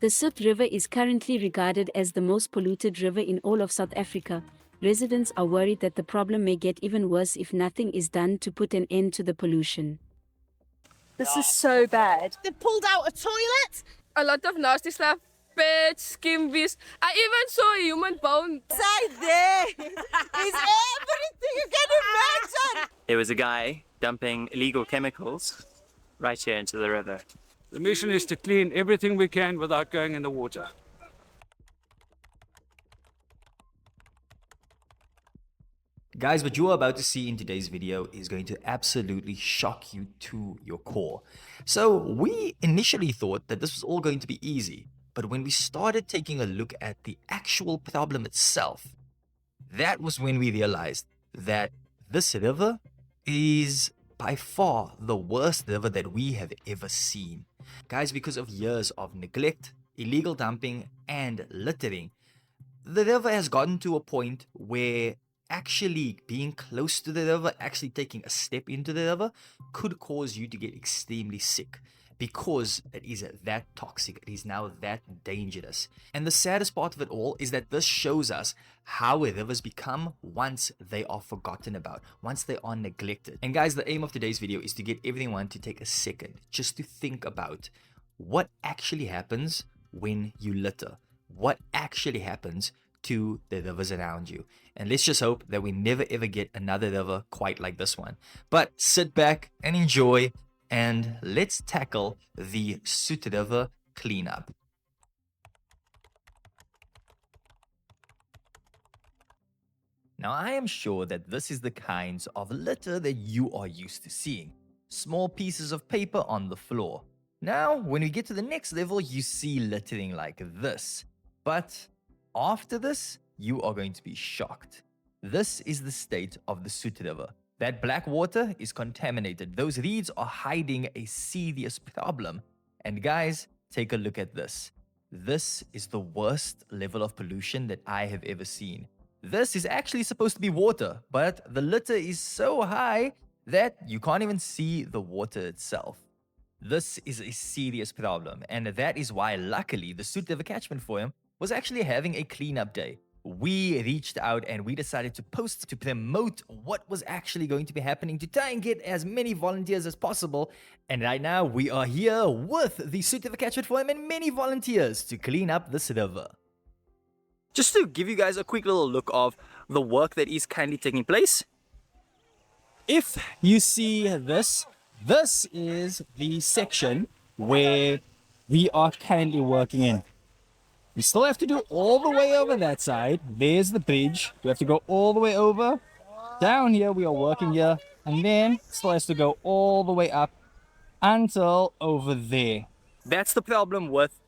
The Soet River is currently regarded as the most polluted river in all of South Africa. Residents are worried that the problem may get even worse if nothing is done to put an end to the pollution. This is so bad. They pulled out a toilet. A lot of nasty stuff. Pets, skimbies. I even saw a human bone. Inside there is everything you can imagine. There was a guy dumping illegal chemicals right here into the river. The mission is to clean everything we can without going in the water. Guys, what you are about to see in today's video is going to absolutely shock you to your core. So we initially thought that this was all going to be easy, but when we started taking a look at the actual problem itself, that was when we realized that this river is by far the worst river that we have ever seen. Guys, because of years of neglect, illegal dumping, and littering, the river has gotten to a point where actually being close to the river, actually taking a step into the river, could cause you to get extremely sick because it is that toxic. It is now that dangerous. And the saddest part of it all is that this shows us how rivers become once they are forgotten about, once they are neglected. And guys, the aim of today's video is to get everyone to take a second just to think about what actually happens when you litter. What actually happens to the rivers around you. And let's just hope that we never ever get another river quite like this one. But sit back and enjoy, and let's tackle the Soet River cleanup. Now, I am sure that this is the kinds of litter that you are used to seeing. Small pieces of paper on the floor. Now, when we get to the next level, you see littering like this. But after this, you are going to be shocked. This is the state of the Soet River. That black water is contaminated. Those reeds are hiding a serious problem. And guys, take a look at this. This is the worst level of pollution that I have ever seen. This is actually supposed to be water, but the litter is so high that you can't even see the water itself. This is a serious problem, and that is why, luckily, the Soet River Catchment Forum was actually having a cleanup day. We reached out and we decided to post to promote what was actually going to be happening to try and get as many volunteers as possible. And right now we are here with the Soet River Catchment Forum and many volunteers to clean up this river. Just to give you guys a quick little look of the work that is currently taking place. If you see this is the section where we are currently working in. We still have to do all the way over that side. There's the bridge. We have to go all the way over. Down here, we are working here. And then still has to go all the way up until over there. That's the problem with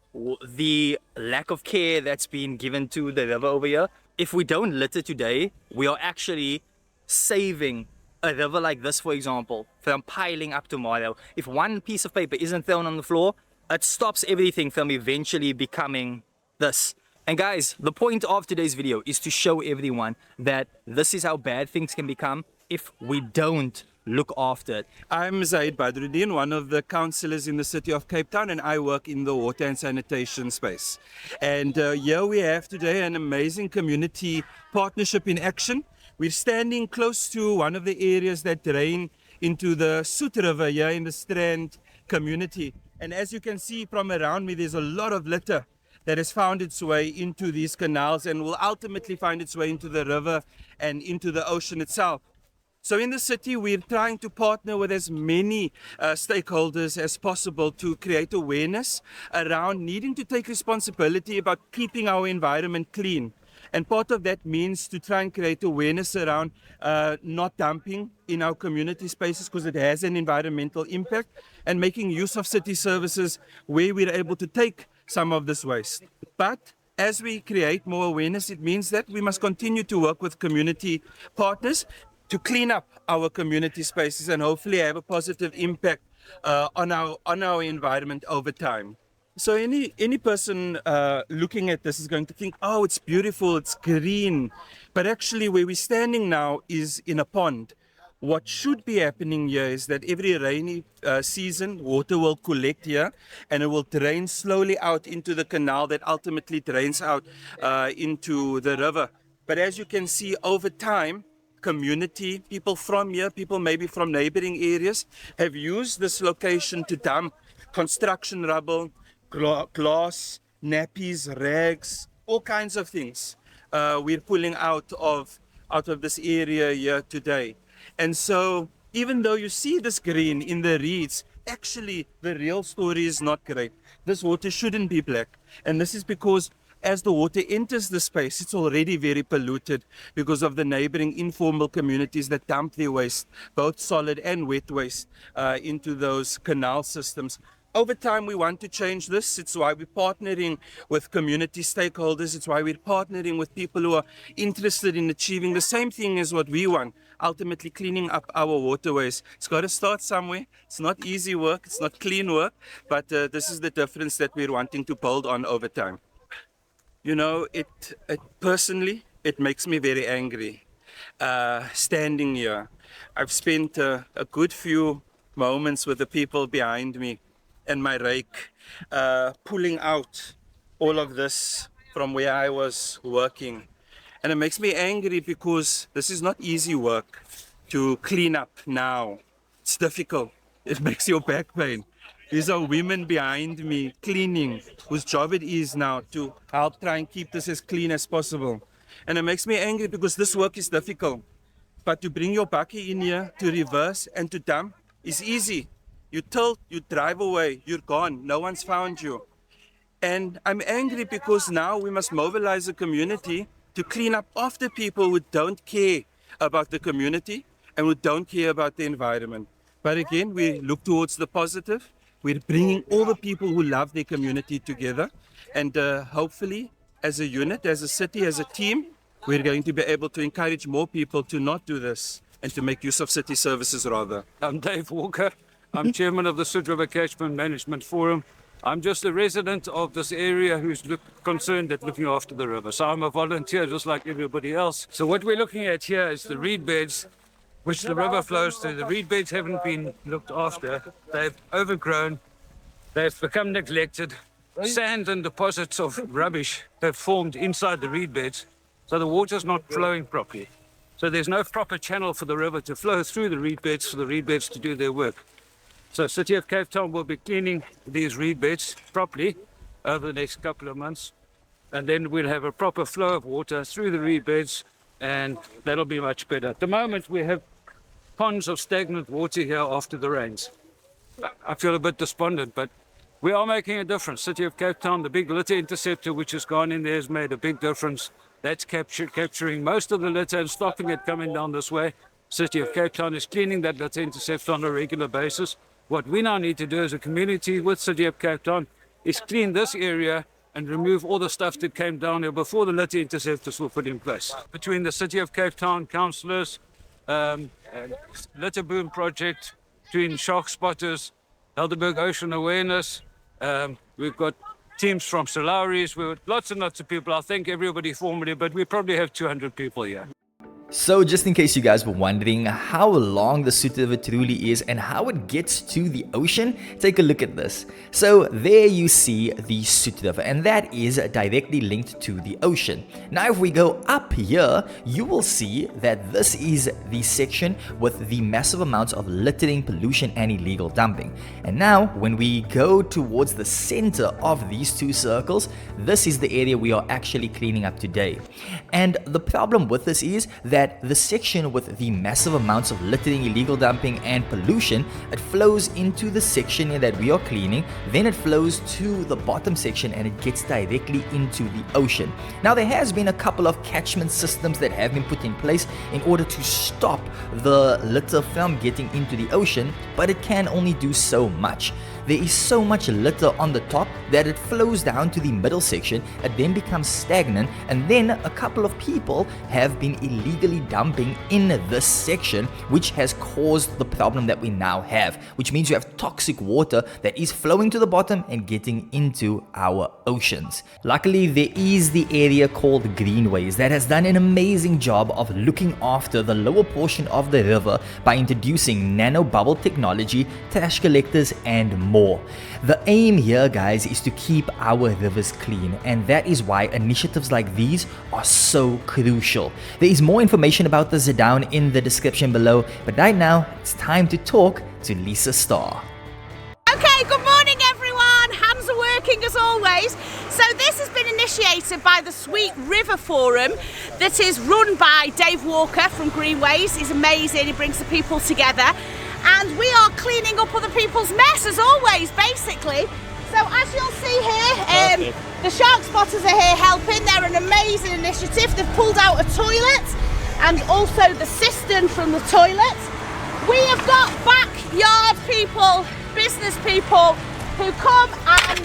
the lack of care that's been given to the river over here. If we don't litter today, we are actually saving a river like this, for example, from piling up tomorrow. If one piece of paper isn't thrown on the floor, it stops everything from eventually becoming this. And guys, the point of today's video is to show everyone that this is how bad things can become if we don't look after it. I'm Zaid Badruddin, one of the councillors in the city of Cape Town, and I work in the water and sanitation space. And here we have today an amazing community partnership in action. We're standing close to one of the areas that drain into the Soet River here in the Strand community. And as you can see from around me, there's a lot of litter that has found its way into these canals and will ultimately find its way into the river and into the ocean itself. So in the city, we're trying to partner with as many stakeholders as possible to create awareness around needing to take responsibility about keeping our environment clean. And part of that means to try and create awareness around not dumping in our community spaces because it has an environmental impact, and making use of city services where we're able to take some of this waste. But as we create more awareness, it means that we must continue to work with community partners to clean up our community spaces and hopefully have a positive impact on our environment over time. So any person looking at this is going to think, oh, it's beautiful, it's green. But actually where we're standing now is in a pond What should be happening here is that every rainy season, water will collect here and it will drain slowly out into the canal that ultimately drains out into the river. But as you can see, over time, community, people from here, people maybe from neighboring areas, have used this location to dump construction rubble, glass, nappies, rags, all kinds of things we're pulling out of this area here today. And so even though you see this green in the reeds, actually the real story is not great. This water shouldn't be black. And this is because as the water enters the space, it's already very polluted because of the neighboring informal communities that dump their waste, both solid and wet waste, into those canal systems. Over time, we want to change this. It's why we're partnering with community stakeholders. It's why we're partnering with people who are interested in achieving the same thing as what we want, ultimately cleaning up our waterways. It's got to start somewhere. It's not easy work. It's not clean work. But this is the difference that we're wanting to build on over time. You know, it personally, it makes me very angry standing here. I've spent a good few moments with the people behind me and my rake, pulling out all of this from where I was working. And it makes me angry because this is not easy work to clean up now. It's difficult. It makes your back pain. These are women behind me cleaning, whose job it is now to help try and keep this as clean as possible. And it makes me angry because this work is difficult. But to bring your bakkie in here, to reverse and to dump is easy. You tilt, you drive away, you're gone, no one's found you. And I'm angry because now we must mobilize the community to clean up after people who don't care about the community and who don't care about the environment. But again, we look towards the positive. We're bringing all the people who love their community together. And hopefully, as a unit, as a city, as a team, we're going to be able to encourage more people to not do this and to make use of city services rather. I'm Dave Walker. I'm chairman of the Soet River Catchment Management Forum. I'm just a resident of this area who's concerned at looking after the river. So I'm a volunteer just like everybody else. So what we're looking at here is the reed beds which the river flows through. The reed beds haven't been looked after. They've overgrown. They've become neglected. Sand and deposits of rubbish have formed inside the reed beds. So the water's not flowing properly. So there's no proper channel for the river to flow through the reed beds for the reed beds to do their work. So City of Cape Town will be cleaning these reed beds properly over the next couple of months. And then we'll have a proper flow of water through the reed beds, and that'll be much better. At the moment, we have ponds of stagnant water here after the rains. I feel a bit despondent, but we are making a difference. City of Cape Town, the big litter interceptor which has gone in there has made a big difference. That's capturing most of the litter and stopping it coming down this way. City of Cape Town is cleaning that litter interceptor on a regular basis. What we now need to do as a community with City of Cape Town is clean this area and remove all the stuff that came down here before the litter interceptors were put in place. Between the City of Cape Town councillors, Litter Boom Project, between shark spotters, Helderberg Ocean Awareness, we've got teams from Solari's, we've got lots and lots of people. I thank everybody formally, but we probably have 200 people here. So just in case you guys were wondering how long the Soet River truly is and how it gets to the ocean, take a look at this. So there you see the Soet River, and that is directly linked to the ocean. Now if we go up here, you will see that this is the section with the massive amounts of littering, pollution and illegal dumping. And now when we go towards the center of these two circles, this is the area we are actually cleaning up today. And the problem with this is that the section with the massive amounts of littering, illegal dumping and pollution, it flows into the section that we are cleaning, then it flows to the bottom section and it gets directly into the ocean. Now there has been a couple of catchment systems that have been put in place in order to stop the litter from getting into the ocean, but it can only do so much. there is so much litter on the top that it flows down to the middle section, it then becomes stagnant, and then a couple of people have been illegally dumping in this section, which has caused the problem that we now have, which means you have toxic water that is flowing to the bottom and getting into our oceans. Luckily, there is the area called Greenways that has done an amazing job of looking after the lower portion of the river by introducing nano bubble technology, trash collectors, and more. The aim here, guys, is to keep our rivers clean, and that is why initiatives like these are so crucial. There is more information about this down in the description below, but right now it's time to talk to Lisa Starr. Okay, good morning everyone. Hands are working as always. So this has been initiated by the Soet River Forum that is run by Dave Walker from Greenways. He's amazing, he brings the people together. And we are cleaning up other people's mess as always, basically. So as you'll see here, the shark spotters are here helping. They're an amazing initiative. They've pulled out a toilet and also the cistern from the toilet. We have got backyard people, business people who come and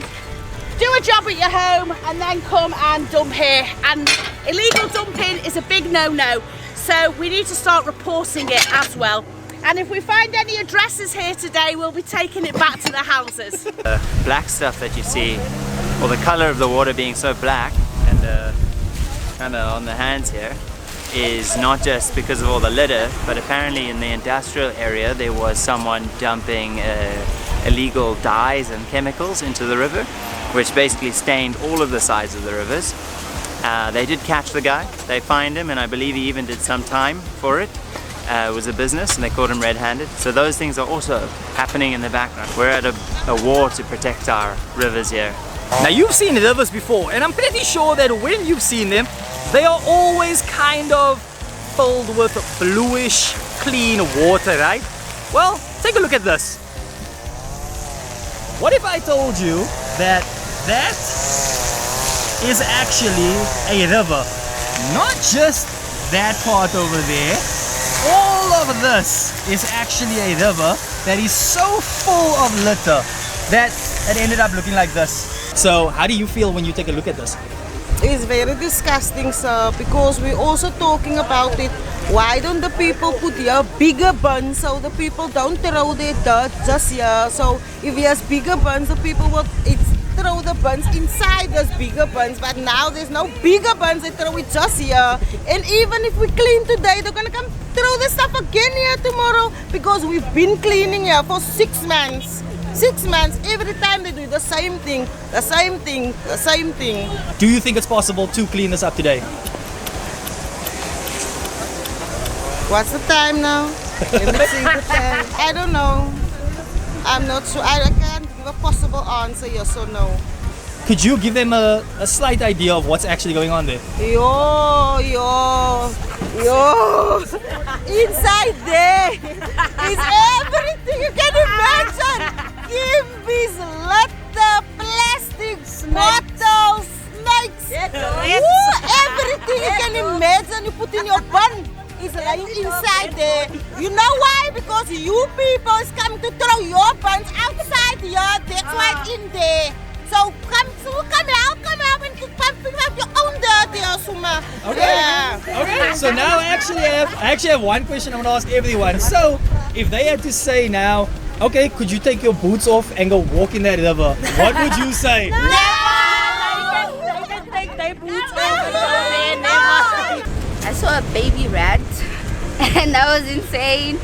do a job at your home and then come and dump here. And illegal dumping is a big no-no. So we need to start reporting it as well. And if we find any addresses here today, we'll be taking it back to the houses. The black stuff that you see, or the color of the water being so black, and kind of on the hands here, is not just because of all the litter, but apparently in the industrial area there was someone dumping illegal dyes and chemicals into the river, which basically stained all of the sides of the rivers. They did catch the guy, they fined him, and I believe he even did some time for it. It was a business and they caught him red-handed. So those things are also happening in the background. We're at a war to protect our rivers here. Now you've seen rivers before, and I'm pretty sure that when you've seen them, they are always kind of filled with bluish, clean water, right? Well, take a look at this. What if I told you that that is actually a river? Not just that part over there. All of this is actually a river that is so full of litter that it ended up looking like this. So how do you feel when you take a look at this? It's very disgusting, sir, because we're also talking about it. Why don't the people put here bigger buns so the people don't throw their dirt just here? So if there's bigger buns, the people will throw the buns inside those bigger buns, but now there's no bigger buns, they throw it just here. And even if we clean today, they're gonna come throw the stuff again here tomorrow, because we've been cleaning here for 6 months. 6 months, every time they do the same thing, the same thing, the same thing. Do you think it's possible to clean this up today? What's the time now? Let me see the time. I don't know. I'm not sure. I can't give a possible answer, yes or no. Could you give them a slight idea of what's actually going on there? Yo. Inside there is everything you can imagine. Kimbies, litter, plastics, bottles, snakes. Everything you can imagine you put in your bun is lying inside there. You know why? Because you people is coming to throw your buns outside here. That's why it's in there. So come help and come pick up your own dirt here, Suma. Okay. Yeah. Okay. So now I actually have one question I want to ask everyone. So if they had to say now, okay, could you take your boots off and go walk in that river? What would you say? Never! They can take their boots off. I saw a baby rat and that was insane,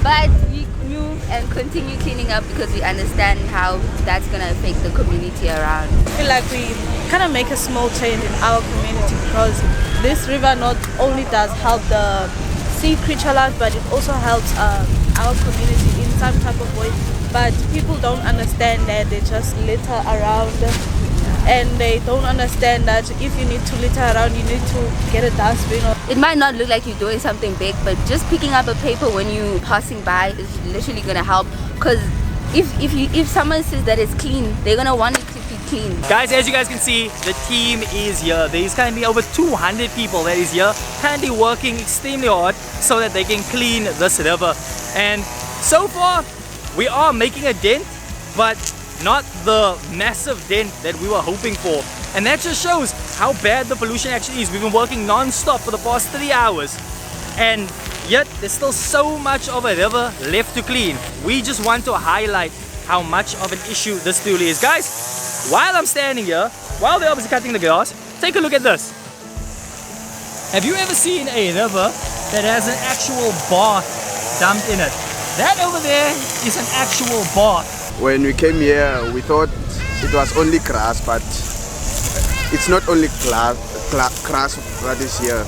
but we knew and continue cleaning up because we understand how that's going to affect the community around. I feel like we kind of make a small change in our community, because this river not only does help the sea creature life, but it also helps our community in some type of way. But people don't understand that. They just litter around, and they don't understand that if you need to litter around, you need to get a dustbin. It might not look like you're doing something big, but just picking up a paper when you're passing by is literally going to help, because if someone says that it's clean, they're going to want it to be clean. Guys, as you guys can see, the team is here. There's currently over 200 people that is here, currently working extremely hard so that they can clean this river. And so far, we are making a dent, but not the massive dent that we were hoping for. And that just shows how bad the pollution actually is. We've been working non-stop for the past 3 hours, and yet there's still so much of a river left to clean. We just want to highlight how much of an issue this truly is. Guys, while I'm standing here, while they're obviously cutting the grass, take a look at this. Have you ever seen a river that has an actual bath dumped in it? That over there is an actual bath. When we came here, we thought it was only grass, but it's not only grass that is here.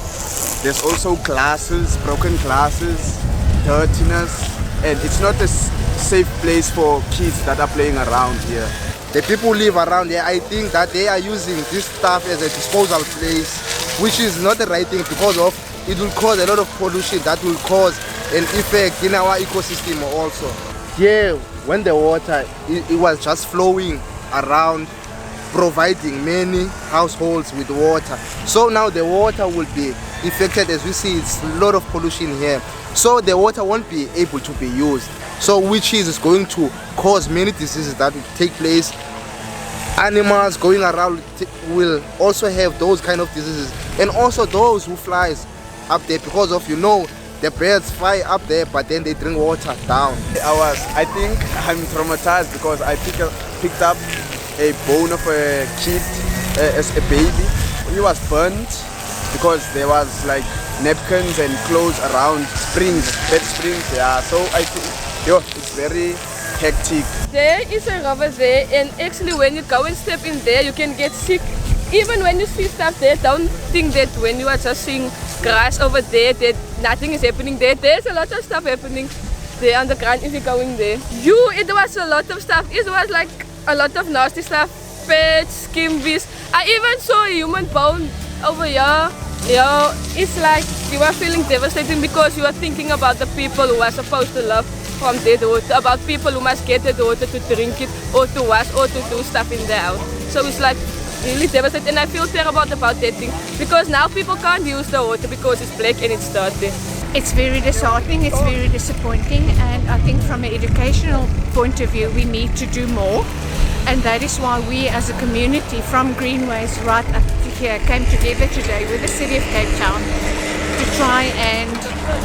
There's also glasses, broken glasses, dirtiness, and it's not a safe place for kids that are playing around here. The people who live around here, I think that they are using this stuff as a disposal place, which is not the right thing, because of it will cause a lot of pollution that will cause an effect in our ecosystem also. Here, when the water, it was just flowing around, providing many households with water. So now the water will be affected. As we see, it's a lot of pollution here. So the water won't be able to be used. So which is going to cause many diseases that will take place. Animals going around will also have those kind of diseases. And also those who flies up there, because of, you know, the birds fly up there, but then they drink water down. I think I'm traumatized because I picked up a bone of a kid as a baby. He was burnt because there was like napkins and clothes around springs, bed springs. Yeah, so I think it's very hectic. There is a river there, and actually when you go and step in there, you can get sick. Even when you see stuff there, don't think that when you are just seeing grass over there that nothing is happening there. There's a lot of stuff happening there underground if you're going there. It was a lot of stuff. It was like a lot of nasty stuff, pets, skimbies. I even saw a human bone over here. Yeah, it's like you are feeling devastating because you are thinking about the people who are supposed to live from their water, about people who must get the water to drink it or to wash or to do stuff in their house. So it's like really devastating, and I feel terrible about that thing because now people can't use the water because it's black and it's dirty. It's very disheartening, it's very disappointing, and I think from an educational point of view we need to do more, and that is why we as a community from Greenways right up to here came together today with the City of Cape Town to try and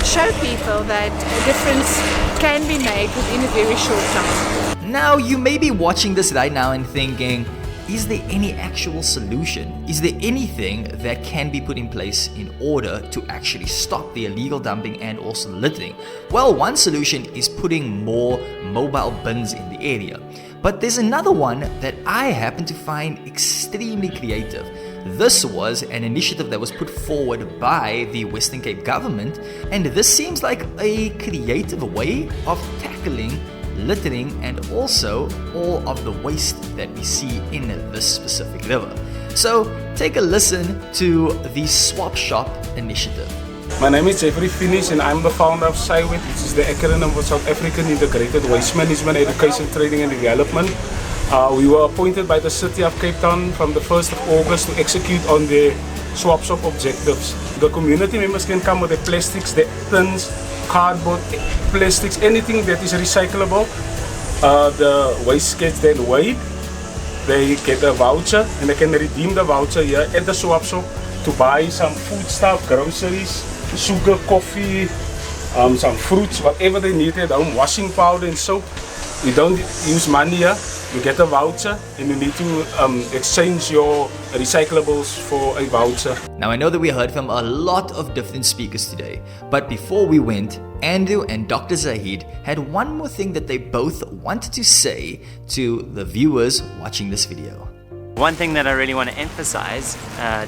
show people that a difference can be made within a very short time. Now you may be watching this right now and thinking, is there any actual solution? Is there anything that can be put in place in order to actually stop the illegal dumping and also littering? Well, one solution is putting more mobile bins in the area. But there's another one that I happen to find extremely creative. This was an initiative that was put forward by the Western Cape government, and this seems like a creative way of tackling littering and also all of the waste that we see in this specific river. So take a listen to the Swap Shop initiative. My name is Jeffrey Finish and I'm the founder of Soet, which is the acronym for South African Integrated Waste Management, Education, Training and Development. We were appointed by the City of Cape Town from the 1st of August to execute on the Swap Shop objectives. The community members can come with their plastics, their tins, cardboard, plastics, anything that is recyclable. The waste gets then weighed. They get a voucher and they can redeem the voucher here at the Swap Shop to buy some food stuff, groceries, sugar, coffee, some fruits, whatever they need at home, washing powder and soap. You don't use money here, you get a voucher and you need to exchange your recyclables for a voucher. Now I know that we heard from a lot of different speakers today, but before we went, Andrew and Dr. Zahid had one more thing that they both wanted to say to the viewers watching this video. One thing that I really want to emphasize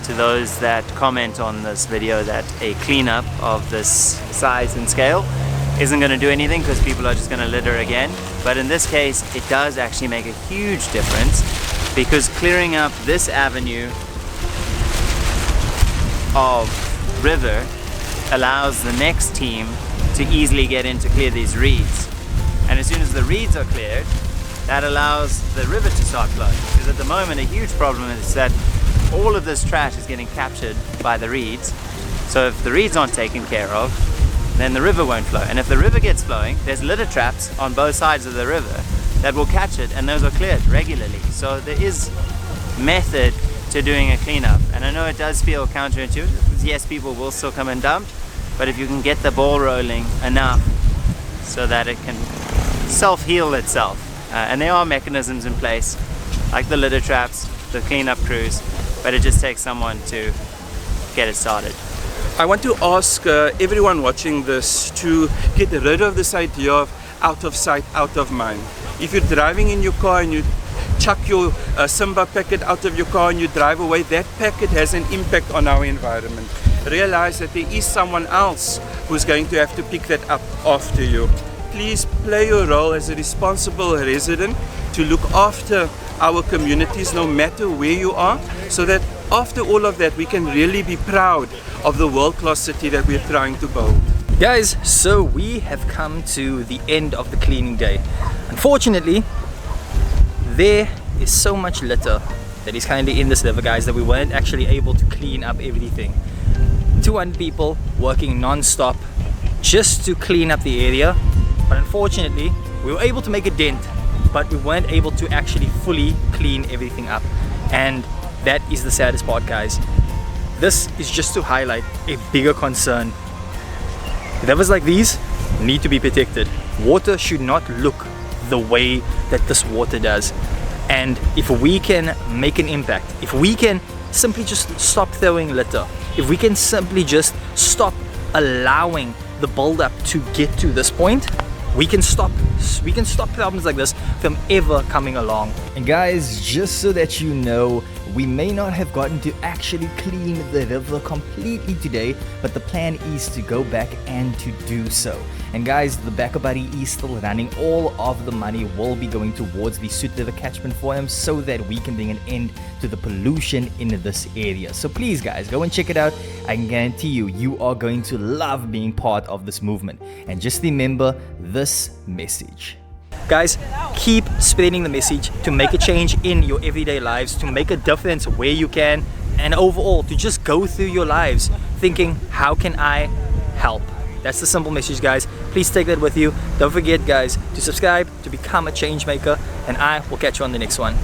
to those that comment on this video that a cleanup of this size and scale isn't going to do anything because people are just going to litter again. But in this case, it does actually make a huge difference because clearing up this avenue of river allows the next team to easily get in to clear these reeds. And as soon as the reeds are cleared, that allows the river to start flowing. Because at the moment, a huge problem is that all of this trash is getting captured by the reeds. So if the reeds aren't taken care of, then the river won't flow. And if the river gets flowing, there's litter traps on both sides of the river. that will catch it, and those are cleared regularly. So there is method to doing a cleanup, and I know it does feel counterintuitive, because yes, people will still come and dump, but if you can get the ball rolling enough so that it can self-heal itself, and there are mechanisms in place like the litter traps, the cleanup crews, but it just takes someone to get it started. I want to ask everyone watching this to get rid of this idea of out of sight, out of mind. If you're driving in your car and you chuck your Simba packet out of your car and you drive away, that packet has an impact on our environment. Realize that there is someone else who's going to have to pick that up after you. Please play your role as a responsible resident to look after our communities no matter where you are, so that after all of that we can really be proud of the world-class city that we're trying to build. Guys, so we have come to the end of the cleaning day. Unfortunately, there is so much litter that is currently in this river, guys, that we weren't actually able to clean up everything. 200 people working non-stop just to clean up the area, but unfortunately we were able to make a dent, but we weren't able to actually fully clean everything up, and that is the saddest part, guys. This is just to highlight a bigger concern. Rivers like these need to be protected. Water should not look the way that this water does, and if we can make an impact, if we can simply just stop throwing litter, if we can simply just stop allowing the build-up to get to this point, we can stop problems like this from ever coming along. And guys, just so that you know, we may not have gotten to actually clean the river completely today, but the plan is to go back and to do so. And guys, the backup buddy is still running. All of the money will be going towards the Soet River Catchment Forum so that we can bring an end to the pollution in this area. So please guys, go and check it out. I can guarantee you, you are going to love being part of this movement. And just remember this message. Guys, keep spreading the message to make a change in your everyday lives, to make a difference where you can, and overall to just go through your lives thinking, how can I help? That's the simple message, guys. Please take that with you. Don't forget, guys, to subscribe, to become a change maker, and I will catch you on the next one.